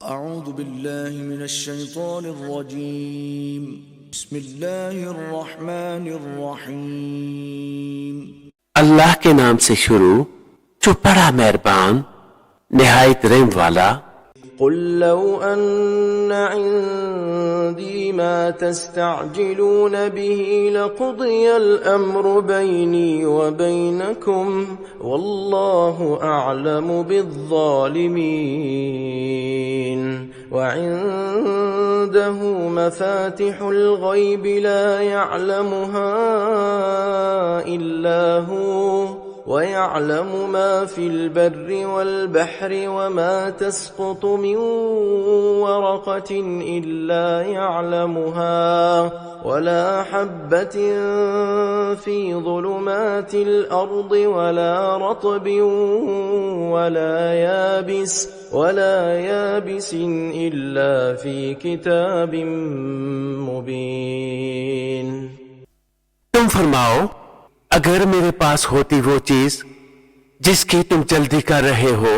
अऊज़ु बिल्लाहि मिनश शैतानिर रजीम। बिस्मिल्लाहिर रहमानिर रहीम। अल्लाह के नाम से शुरू जो बड़ा मेहरबान निहायत रहम वाला। क़ुल लौ अन्न इंदी मा तस्तअजिलून बिही लक़ुदियल अम्रु बैनी व बैनकुम वल्लाहु अअलमु बिज़्ज़ालिमीन व इंदहु मफ़ातिहुल ग़ैबि ला यअलमुहा इल्ला हु وَيَعْلَمُ مَا فِي الْبَرِّ وَالْبَحْرِ وَمَا تَسْقُطُ مِنْ وَرَقَةٍ إِلَّا يَعْلَمُهَا وَلَا حَبَّةٍ فِي ظُلُمَاتِ الْأَرْضِ وَلَا رَطْبٍ وَلَا يَابِسٍ إِلَّا فِي كِتَابٍ مُبِينٍ। तुम फरमाओ, अगर मेरे पास होती वो चीज जिसकी तुम जल्दी कर रहे हो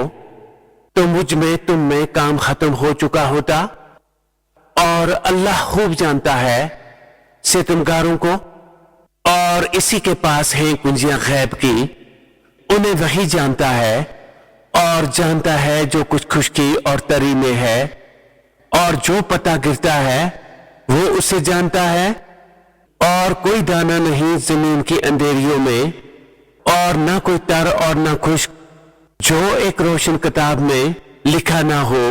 तो मुझ में तुम में काम खत्म हो चुका होता। और अल्लाह खूब जानता है सितमगारों को, और इसी के पास है कुंजियां गैब की। उन्हें वही जानता है और जानता है जो कुछ खुशकी और तरी में है, और जो पता गिरता है वो उसे जानता है। और कोई दाना नहीं जमीन की अंधेरियों में, और ना कोई तर और ना खुश्क जो एक रोशन किताब में लिखा ना हो।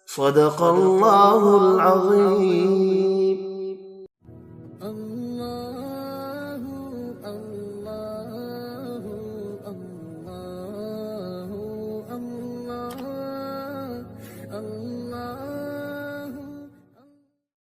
सदक़ल्लाहुल अज़ीम।